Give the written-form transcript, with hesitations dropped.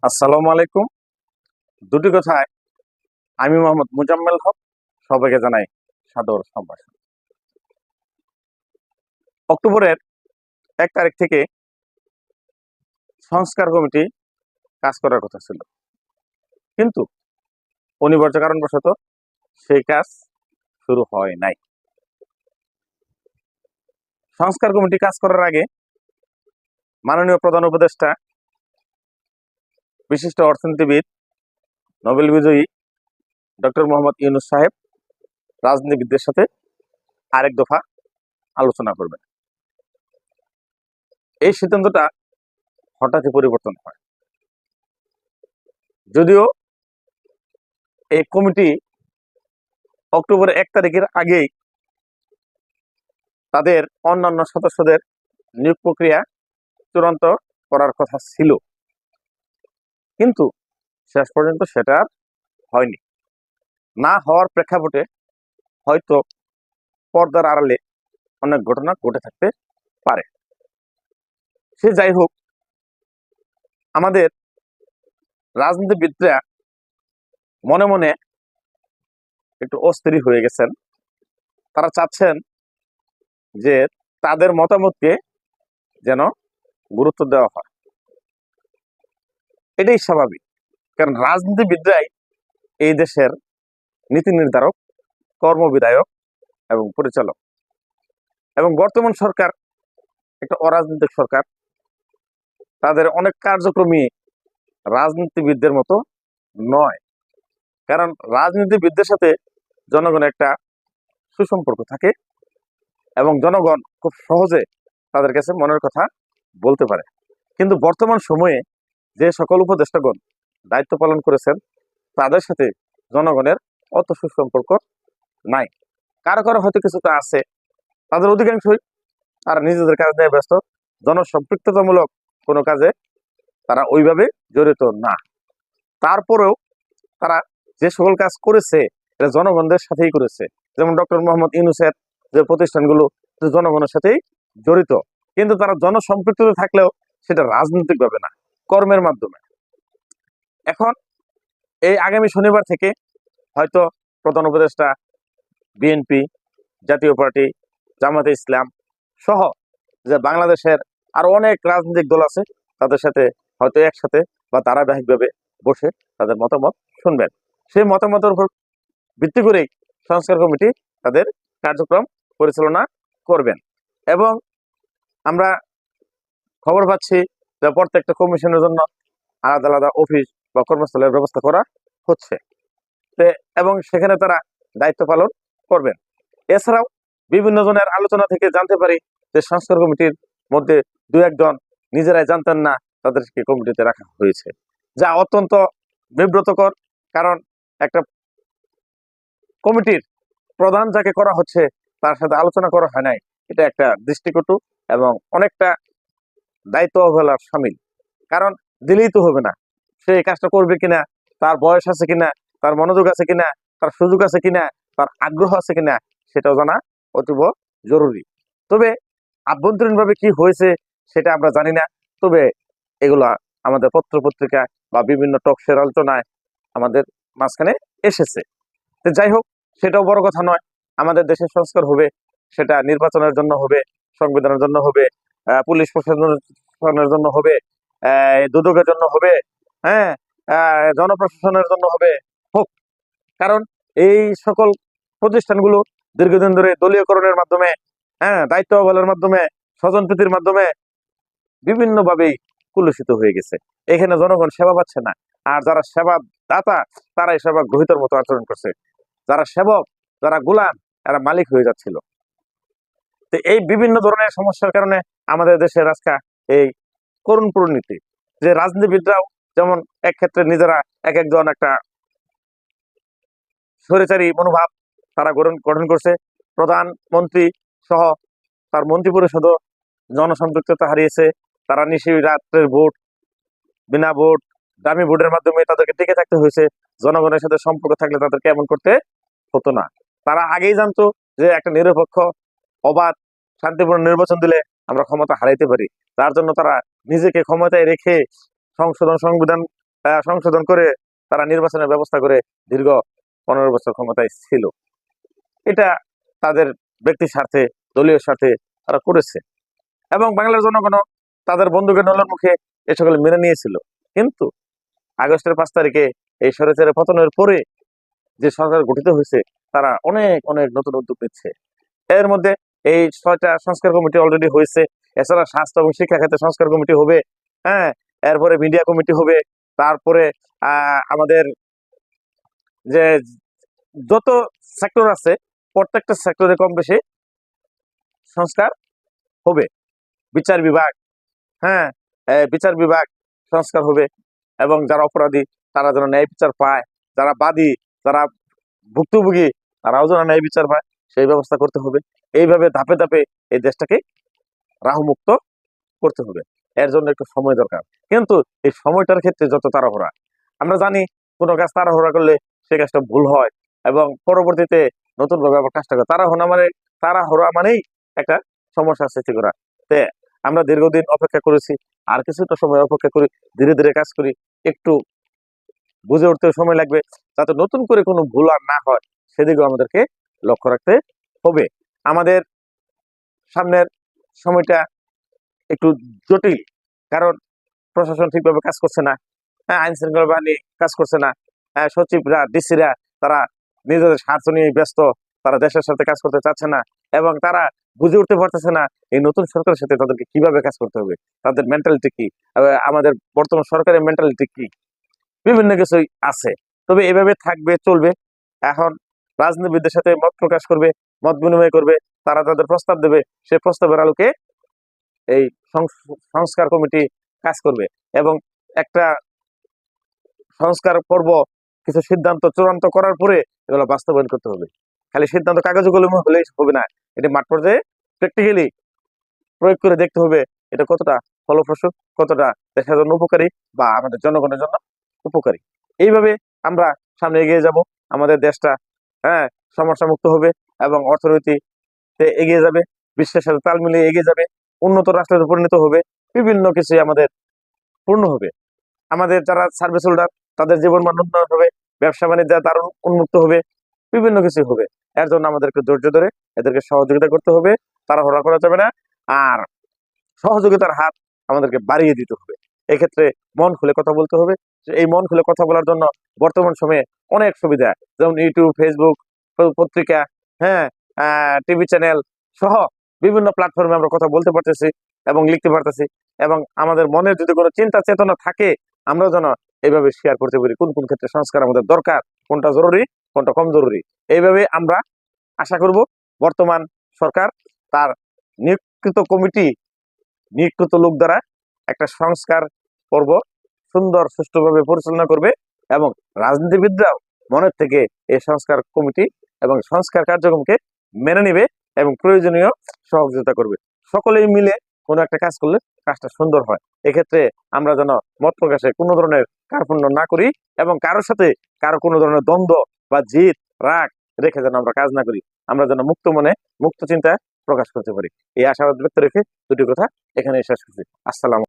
আসসালামু আলাইকুম। দুটি কথায় আমি মোহাম্মদ মুজাম্মেল হক সবাইকে জানাই সাদর সম্ভাষণ। অক্টোবরের 1 তারিখ থেকে সংস্কার কমিটি কাজ করার কথা ছিল, কিন্তু অনিবার্য কারণবশত সেই কাজ শুরু হয় নাই। সংস্কার কমিটি কাজ করার আগে মাননীয় প্রধান উপদেষ্টা, বিশিষ্ট অর্থনীতিবিদ, নোবেল বিজয়ী ডক্টর মোহাম্মদ ইউনূস সাহেব রাজনীতিবিদদের সাথে আরেক দফা আলোচনা করবেন। এই সিদ্ধান্তটা হঠাৎই পরিবর্তন হয়। যদিও এই কমিটি অক্টোবর 1 তারিখের আগেই তাদের অন্যান্য সদস্যদের নিয়োগ প্রক্রিয়া চূড়ান্ত করার কথা ছিল, কিন্তু শেষ পর্যন্ত সেটা আর হয়নি। না হওয়ার প্রেক্ষাপটে হয়তো পর্দার আড়ালে অনেক ঘটনা ঘটে থাকতে পারে। সে যাই হোক, আমাদের রাজনীতিবিদরা মনে মনে একটু অস্থির হয়ে গেছেন। তারা চাচ্ছেন যে তাদের মতামতকে যেন গুরুত্ব দেওয়া হয়। এটাই স্বাভাবিক, কারণ রাজনীতিবিদরাই এই দেশের নীতি নির্ধারক, কর্মবিধায়ক এবং পরিচালক। এবং বর্তমান সরকার একটা অরাজনৈতিক সরকার। তাদের অনেক কার্যক্রমই রাজনীতিবিদদের মতো নয়, কারণ রাজনীতিবিদদের সাথে জনগণের একটা সুসম্পর্ক থাকে এবং জনগণ খুব সহজে তাদের কাছে মনের কথা বলতে পারে। কিন্তু বর্তমান সময়ে যে সকল উপদেষ্টাগণ দায়িত্ব পালন করেছেন, তাদের সাথে জনগণের অত সুসম্পর্ক নাই। কারো কারো হয়তো কিছুটা আছে, তাদের অধিকাংশই তারা নিজেদের কাজ নিয়ে ব্যস্ত, জনসম্পৃক্ততামূলক কোনো কাজে তারা ওইভাবে জড়িত না। তারপরেও তারা যে সকল কাজ করেছে এটা জনগণদের সাথেই করেছে। যেমন ডক্টর মোহাম্মদ ইউনূসের যে প্রতিষ্ঠানগুলো জনগণের সাথেই জড়িত, কিন্তু তারা জনসম্পৃক্ততা থাকলেও সেটা রাজনৈতিক ভাবে না, কর্মের মাধ্যমে। এখন এই আগামী শনিবার থেকে হয়তো প্রধান উপদেষ্টা, বিএনপি, জাতীয় পার্টি, জামাতে ইসলাম সহ যে বাংলাদেশের আরো অনেক রাজনৈতিক দল আছে, তাদের সাথে হয়তো একসাথে বা ধারাবাহিকভাবে বসে তাদের মতামত শুনবেন। সেই মতামতের উপর ভিত্তি করেই সংস্কার কমিটি তাদের কার্যক্রম পরিচালনা করবেন। এবং আমরা খবর পাচ্ছি যে প্রত্যেকটা কমিশনের জন্য আলাদা আলাদা অফিস বা কর্মস্থলের ব্যবস্থা করা হচ্ছে, এবং সেখানে তারা দায়িত্ব পালন করবেন। এছাড়াও বিভিন্ন জনের আলোচনা থেকে জানতে পারি যে সংস্কার কমিটির মধ্যে দু একজন নিজেরাই জানতেন না তাদেরকে কমিটিতে রাখা হয়েছে, যা অত্যন্ত বিব্রতকর। কারণ একটা কমিটির প্রধান যাকে করা হচ্ছে তার সাথে আলোচনা করা হয় নাই, এটা একটা দৃষ্টিকটু এবং অনেকটা দায়িত্ব অবহেলার সামিল। কারণ দিলেই তো হবে না, সে এই কাজটা করবে কিনা, তার বয়স আছে কিনা, তার মনোযোগ আছে কিনা, তার সুযোগ আছে কিনা, তার আগ্রহ আছে কিনা, সেটাও জানা অতীব জরুরি। তবে আভ্যন্তরীণভাবে কি হয়েছে সেটা আমরা জানি না, তবে এগুলা আমাদের পত্র পত্রিকা বা বিভিন্ন টকশের আলোচনায় আমাদের মাঝখানে এসেছে। তো যাই হোক, সেটাও বড় কথা নয়। আমাদের দেশের সংস্কার হবে, সেটা নির্বাচনের জন্য হবে, সংবিধানের জন্য হবে, পুলিশ প্রশাসনের জন্য হবে, দুদকের জন্য হবে, হ্যাঁ, জনপ্রশাসনের জন্য হবে, হোক। কারণ এই সকল প্রতিষ্ঠানগুলো দীর্ঘদিন ধরে দলীয়করণের মাধ্যমে, দায়িত্ব অবহেলার মাধ্যমে, স্বজনপ্রীতির মাধ্যমে বিভিন্নভাবেই কুলুষিত হয়ে গেছে। এখানে জনগণ সেবা পাচ্ছে না, আর যারা সেবা দাতা তারাই সেবা গ্রহীতার মতো আচরণ করছে। যারা সেবক, যারা গোলাম, এরা মালিক হয়ে যাচ্ছিল। তো এই বিভিন্ন ধরনের সমস্যার কারণে আমাদের দেশের আজকে এই করুণ পরিণতি, যে রাজনীতিবিদরাও যেমন এক ক্ষেত্রে নিজেরা এক একজন একটা স্বৈরাচারী মনোভাব তারা গঠন করছে। প্রধানমন্ত্রী সহ তার মন্ত্রী পরিষদও জনসম্পৃক্ততা হারিয়েছে। তারা নিশি রাত্রের ভোট, বিনা ভোট, দামি ভোটের মাধ্যমে তাদেরকে টিকে থাকতে হয়েছে। জনগণের সাথে সম্পর্ক থাকলে তাদেরকে এমন করতে হতো না। তারা আগেই জানতো যে একটা নিরপেক্ষ, অবাধ, শান্তিপূর্ণ নির্বাচন দিলে আমরা ক্ষমতা হারাইতে পারি। তার জন্য তারা নিজেকে ক্ষমতায় রেখে সংবিধান সংশোধন করে তারা নির্বাচনের ব্যবস্থা করে দীর্ঘ 15 বছর ক্ষমতায় ছিল। এটা তাদের ব্যক্তি স্বার্থে, দলীয় স্বার্থে তারা করেছে, এবং বাংলার জনগণও তাদের বন্দুকের নলের মুখে এ সকল মেনে নিয়েছিল। কিন্তু আগস্টের 5 তারিখে এই স্বৈরাচারের পতনের পরে যে সরকার গঠিত হয়েছে, তারা অনেক অনেক নতুন উদ্যোগ নিচ্ছে। এর মধ্যে এই 6টা সংস্কার কমিটি অলরেডি হয়েছে। এছাড়া স্বাস্থ্য এবং শিক্ষা ক্ষেত্রে সংস্কার কমিটি হবে, হ্যাঁ, এরপরে মিডিয়া কমিটি হবে, তারপরে আমাদের যে যত সেক্টর আছে প্রত্যেকটা সেক্টরে কম বেশি সংস্কার হবে। বিচার বিভাগ, হ্যাঁ, বিচার বিভাগ সংস্কার হবে, এবং যারা অপরাধী তারা যেন ন্যায় বিচার পায়, যারা বাদী, যারা ভুক্তভোগী, তারাও যেন ন্যায় বিচার পায়, সেই ব্যবস্থা করতে হবে। এইভাবে ধাপে ধাপে এই দেশটাকে রাহুমুক্ত করতে হবে। এর জন্য একটু সময় দরকার, কিন্তু এই সময়টার ক্ষেত্রে যত তাড়াহুড়া, আমরা জানি কোনো কাজ তাড়াহুড়া করলে সে কাজটা ভুল হয়, এবং পরবর্তীতে নতুন ভাবে আবার কাজটা করে। তাড়াহুড়া মানেই একটা সমস্যার সৃষ্টি করা। তে আমরা দীর্ঘদিন অপেক্ষা করেছি, আর কিছুটা সময় অপেক্ষা করি, ধীরে ধীরে কাজ করি, একটু বুঝে উঠতে সময় লাগবে, যাতে নতুন করে কোনো ভুল আর না হয় সেদিকেও আমাদেরকে লক্ষ্য রাখতে হবে। আমাদের সামনের সময়টা একটু জটিল, কারণ প্রশাসন ঠিকভাবে কাজ করছে না, হ্যাঁ, আইন শৃঙ্খলা বাহিনী কাজ করছে না, হ্যাঁ, সচিবরা, ডিসিরা তারা নিজেদের স্বার্থ নিয়ে ব্যস্ত, তারা দেশের সাথে কাজ করতে চাচ্ছে না, এবং তারা বুঝে উঠতে পারতেছে না এই নতুন সরকারের সাথে তাদেরকে কিভাবে কাজ করতে হবে, তাদের মেন্টালিটি কি, আমাদের বর্তমান সরকারের মেন্টালিটি কি, বিভিন্ন কিছুই আছে। তবে এভাবে থাকবে, চলবে। এখন রাজনীতিবিদদের সাথে মত প্রকাশ করবে, মত বিনিময় করবে, তারা তাদের প্রস্তাব দেবে, সেই প্রস্তাবের আলোকে এই সংস্কার কমিটি কাজ করবে, এবং একটা সংস্কার পর্ব কিছু সিদ্ধান্ত চূড়ান্ত করার পরে এগুলো বাস্তবায়ন করতে হবে। খালি সিদ্ধান্ত কাগজে কলমে হলেই হবে না, এটি মাঠ পর্যায়ে প্র্যাকটিক্যালি প্রয়োগ করে দেখতে হবে এটা কতটা ফলপ্রসূ, কতটা দেশের জন্য উপকারী, বা আমাদের জনগণের জন্য উপকারী। এইভাবে আমরা সামনে এগিয়ে যাব, আমাদের দেশটা, হ্যাঁ, সমস্যা মুক্ত হবে, এবং অর্থনীতিতে এগিয়ে যাবে, বিশ্বের সাথে তাল মিলিয়ে এগিয়ে যাবে, উন্নত রাষ্ট্রে পরিণত হবে, বিভিন্ন কিছুই আমাদের পূর্ণ হবে। আমাদের যারা সার্ভিস হোল্ডার তাদের জীবন মান উন্নয়ন হবে, ব্যবসা বাণিজ্য দারুণ উন্মুক্ত হবে, বিভিন্ন কিছু হবে। এর জন্য আমাদেরকে ধৈর্য ধরে এদেরকে সহযোগিতা করতে হবে, তাড়াহুড়া করা যাবে না, আর সহযোগিতার হাত আমাদেরকে বাড়িয়ে দিতে হবে। এক্ষেত্রে মন খুলে কথা বলতে হবে। এই মন খুলে কথা বলার জন্য বর্তমান সময়ে অনেক সুবিধা, যেমন ইউটিউব, ফেসবুক, পত্রিকা, হ্যাঁ, টিভি চ্যানেল সহ বিভিন্ন প্ল্যাটফর্মে আমরা কথা বলতে পারতেছি এবং লিখতে পারতেছি, এবং আমাদের মনে যদি কোনো চিন্তা চেতনা থাকে আমরা যেন এইভাবে শেয়ার করতে পারি কোন কোন ক্ষেত্রে সংস্কার আমাদের দরকার, কোনটা জরুরি, কোনটা কম জরুরি। এইভাবে আমরা আশা করব বর্তমান সরকার তার নিয়োগকৃত কমিটি, নিয়োগকৃত লোক দ্বারা একটা সংস্কার পর্ব সুন্দর সুষ্ঠুভাবে পরিচালনা করবে, এবং রাজনীতিবিদরাও মনের থেকে এই সংস্কার কমিটি এবং সংস্কার কার্যক্রমকে মেনে নেবে এবং প্রয়োজনীয় সহযোগিতা করবে। সকলেই মিলে কোনো একটা কাজ করলে কাজটা সুন্দর হয়। এক্ষেত্রে আমরা যেন মত প্রকাশে কোনো ধরনের কার্পণ্য না করি, এবং কারোর সাথে কারো কোনো ধরনের দ্বন্দ্ব বা জিদ রাগ রেখে যেন আমরা কাজ না করি, আমরা যেন মুক্ত মনে মুক্ত চিন্তা প্রকাশ করতে পারি। এই আশাবাদ ব্যক্ত রেখে দুটি কথা এখানে শেষ করছি। আসসালাম।